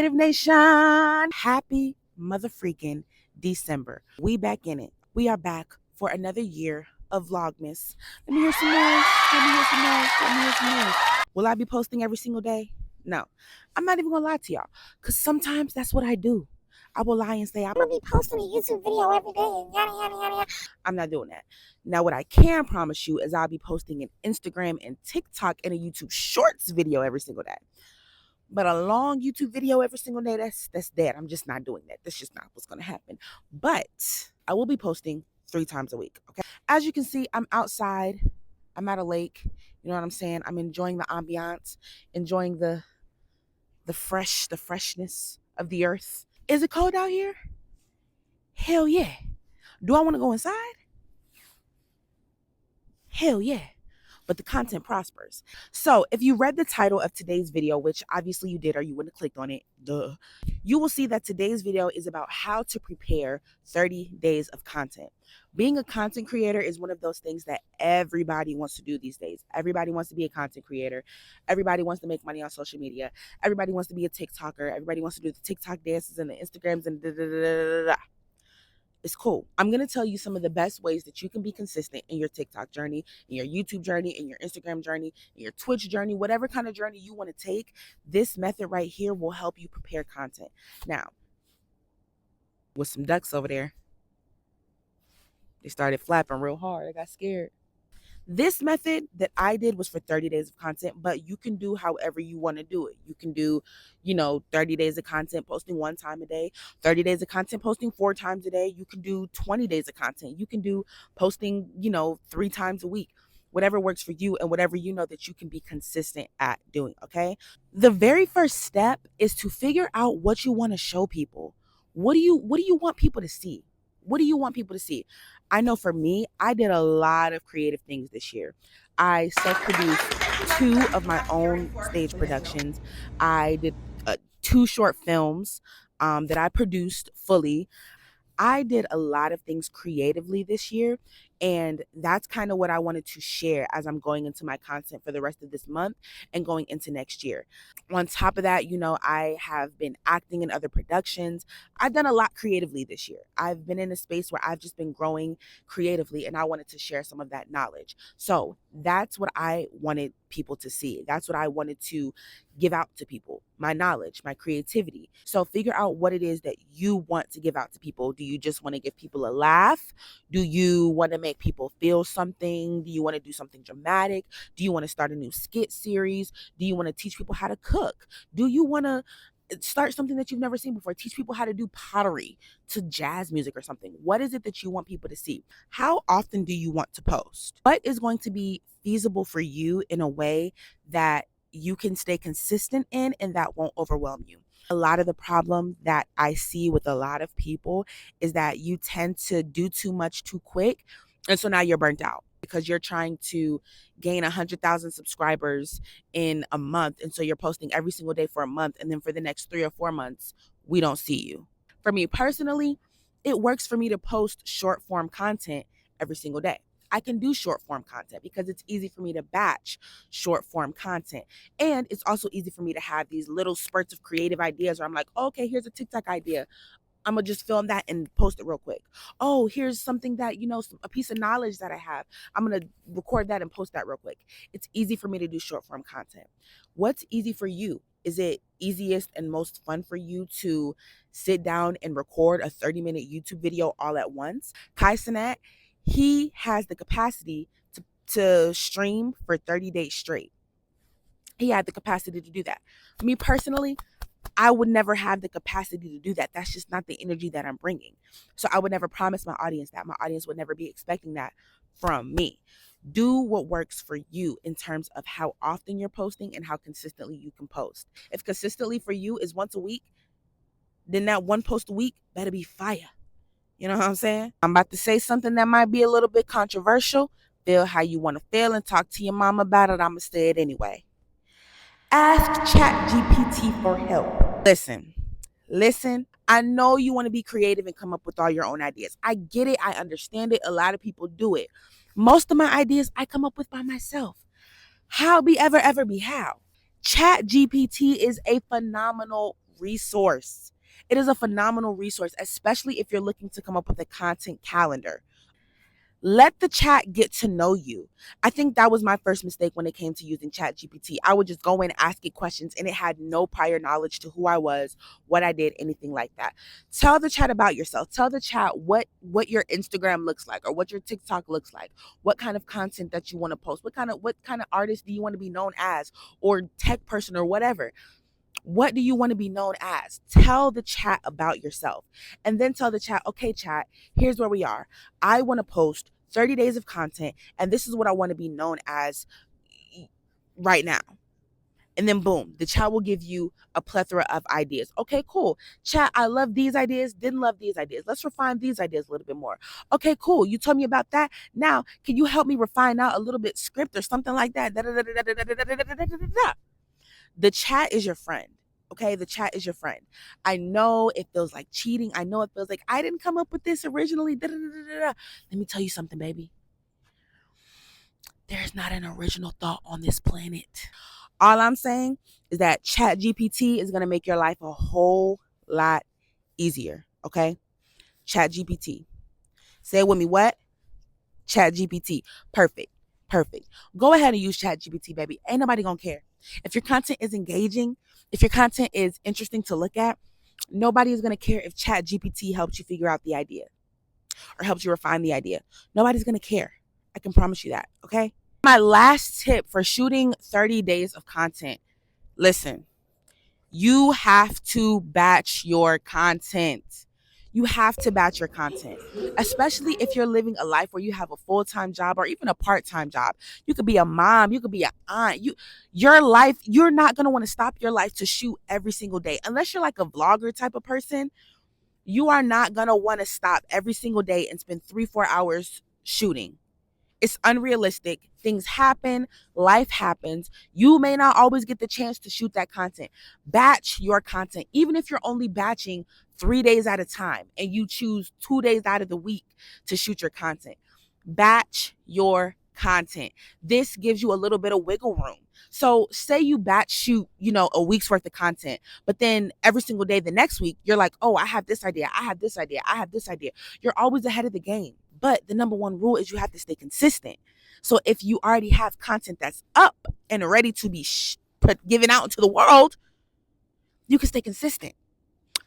Creative Nation. Happy mother freaking December. We back in it. We are back for another year of Vlogmas. Let me hear some noise. Let me hear some noise. Let me hear some noise. Will I be posting every single day? No. I'm not even gonna lie to y'all, because sometimes that's what I do. I will lie and say I'm gonna be posting a YouTube video every day and yada yada yada yada. I'm not doing that. Now, what I can promise you is I'll be posting an Instagram and TikTok and a YouTube Shorts video every single day. But a long YouTube video every single day, that's dead. I'm just not doing that. That's just not what's gonna happen. But I will be posting 3 times a week. Okay. As you can see, I'm outside. I'm at a lake. You know what I'm saying? I'm enjoying the ambiance, enjoying the freshness of the earth. Is it cold out here? Hell yeah. Do I want to go inside? Hell yeah. But the content prospers. So if you read the title of today's video, which obviously you did or you wouldn't have clicked on it, you will see that today's video is about how to prepare 30 days of content. Being a content creator is one of those things that everybody wants to do these days. Everybody wants to be a content creator. Everybody wants to make money on social media. Everybody wants to be a TikToker. Everybody wants to do the TikTok dances and the Instagrams and da da da da da. It's cool. I'm going to tell you some of the best ways that you can be consistent in your TikTok journey, in your YouTube journey, in your Instagram journey, in your Twitch journey, whatever kind of journey you want to take. This method right here will help you prepare content. Now, with some ducks over there, they started flapping real hard. I got scared. This method that I did was for 30 days of content, but you can do however you want to do it. You can do, 30 days of content posting 1 time a day, 30 days of content posting 4 times a day. You can do 20 days of content. You can do posting, 3 times a week. Whatever works for you and whatever you know that you can be consistent at doing, okay? The very first step is to figure out what you want to show people. What do you want people to see? What do you want people to see? I know for me, I did a lot of creative things this year. I self-produced 2 of my own stage productions. I did 2 short films that I produced fully. I did a lot of things creatively this year, and that's kind of what I wanted to share as I'm going into my content for the rest of this month and going into next year. On top of that, I have been acting in other productions. I've done a lot creatively this year. I've been in a space where I've just been growing creatively, and I wanted to share some of that knowledge. So that's what I wanted people to see. That's what I wanted to give out to people, my knowledge, my creativity. So figure out what it is that you want to give out to people. Do you just want to give people a laugh? Do you want to make people feel something? Do you want to do something dramatic? Do you want to start a new skit series? Do you want to teach people how to cook? Do you want to start something that you've never seen before? Teach people how to do pottery to jazz music or something. What is it that you want people to see? How often do you want to post? What is going to be feasible for you in a way that you can stay consistent in and that won't overwhelm you? A lot of the problem that I see with a lot of people is that you tend to do too much too quick. And so now you're burnt out because you're trying to gain 100,000 subscribers in a month. And so you're posting every single day for a month. And then for the next 3 or 4 months, we don't see you. For me personally, it works for me to post short form content every single day. I can do short form content because it's easy for me to batch short form content. And it's also easy for me to have these little spurts of creative ideas where I'm like, okay, here's a TikTok idea. I'm going to just film that and post it real quick. Oh, here's something that, a piece of knowledge that I have. I'm going to record that and post that real quick. It's easy for me to do short form content. What's easy for you? Is it easiest and most fun for you to sit down and record a 30-minute YouTube video all at once? Kai Cenat, he has the capacity to stream for 30 days straight. He had the capacity to do that. Me personally, I would never have the capacity to do that. That's just not the energy that I'm bringing. So I would never promise my audience that. My audience would never be expecting that from me. Do what works for you in terms of how often you're posting and how consistently you can post. If consistently for you is once a week, then that 1 post a week better be fire. You know what I'm saying? I'm about to say something that might be a little bit controversial. Feel how you want to feel and talk to your mom about it. I'm going to say it anyway. Ask ChatGPT for help. Listen. I know you want to be creative and come up with all your own ideas. I get it. I understand it. A lot of people do it. Most of my ideas I come up with by myself. How be ever be how? ChatGPT is a phenomenal resource. It is a phenomenal resource, especially if you're looking to come up with a content calendar. Let the chat get to know you. I think that was my first mistake when it came to using Chat GPT. I would just go in, ask it questions, and it had no prior knowledge to who I was, what I did, anything like that. Tell the chat about yourself. Tell the chat what your Instagram looks like or what your TikTok looks like, what kind of content that you want to post, what kind of artist do you want to be known as, or tech person or whatever. What do you want to be known as? Tell the chat about yourself. And then tell the chat, okay, chat, here's where we are. I want to post 30 days of content, and this is what I want to be known as right now. And then boom, the chat will give you a plethora of ideas. Okay, cool. Chat, I love these ideas, didn't love these ideas. Let's refine these ideas a little bit more. Okay, cool. You told me about that. Now, can you help me refine out a little bit script or something like that? The chat is your friend. Okay, the chat is your friend. I know it feels like cheating. I know it feels like I didn't come up with this originally. Let me tell you something, baby. There's not an original thought on this planet. All I'm saying is that Chat GPT is going to make your life a whole lot easier. Okay, Chat GPT. Say it with me. What? Chat GPT. Perfect. Perfect. Go ahead and use Chat GPT, baby. Ain't nobody gonna care. If your content is engaging, if your content is interesting to look at, nobody is gonna care if Chat GPT helps you figure out the idea or helps you refine the idea. Nobody's gonna care. I can promise you that. Okay. My last tip for shooting 30 days of content. Listen, you have to batch your content. You have to batch your content, especially if you're living a life where you have a full-time job or even a part-time job. You could be a mom, you could be an aunt. Your life, you're not going to want to stop your life to shoot every single day. Unless you're like a vlogger type of person, you are not going to want to stop every single day and spend 3-4 hours shooting. It's unrealistic. Things happen. Life happens. You may not always get the chance to shoot that content. Batch your content. Even if you're only batching 3 days at a time and you choose 2 days out of the week to shoot your content. Batch your content. This gives you a little bit of wiggle room. So say you batch shoot, a week's worth of content, but then every single day the next week, you're like, oh, I have this idea. I have this idea. I have this idea. You're always ahead of the game. But the number one rule is you have to stay consistent. So if you already have content that's up and ready to be given out into the world, you can stay consistent.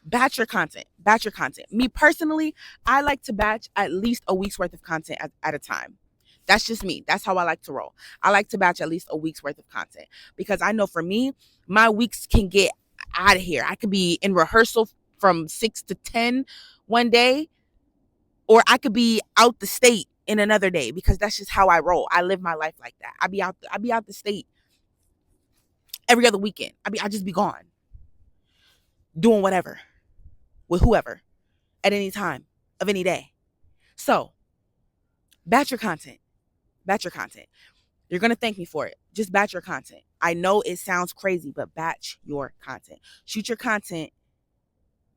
Batch your content. Batch your content. Me personally, I like to batch at least a week's worth of content at a time. That's just me. That's how I like to roll. I like to batch at least a week's worth of content because I know for me, my weeks can get out of here. I could be in rehearsal from 6 to 10 one day, or I could be out the state in another day because that's just how I roll. I live my life like that. I be out the state every other weekend. I just be gone doing whatever with whoever at any time of any day. So batch your content. Batch your content. You're going to thank me for it. Just batch your content. I know it sounds crazy, but batch your content. Shoot your content.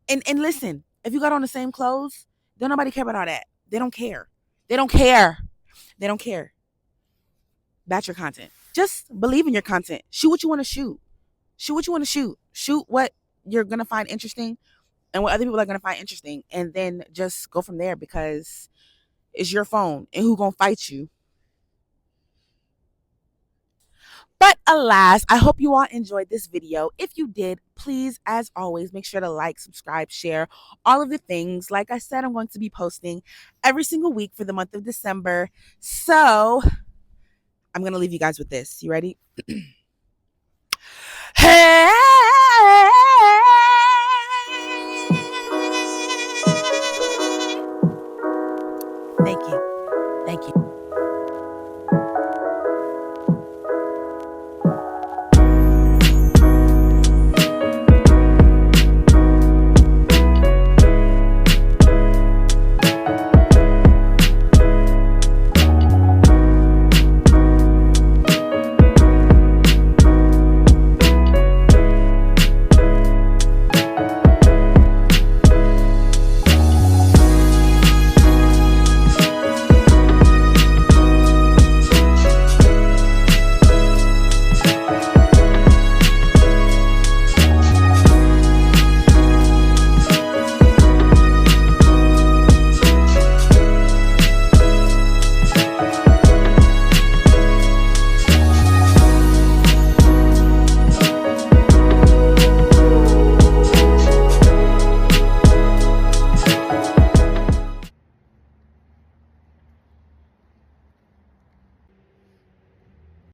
And listen, if you got on the same clothes, don't nobody care about all that. They don't care. They don't care. They don't care. Batch your content. Just believe in your content. Shoot what you want to shoot. Shoot what you want to shoot. Shoot what you're going to find interesting and what other people are going to find interesting. And then just go from there because it's your phone and who's going to fight you. But alas, I hope you all enjoyed this video. If you did, please, as always, make sure to like, subscribe, share, all of the things. Like I said, I'm going to be posting every single week for the month of December. So I'm going to leave you guys with this. You ready? Hey!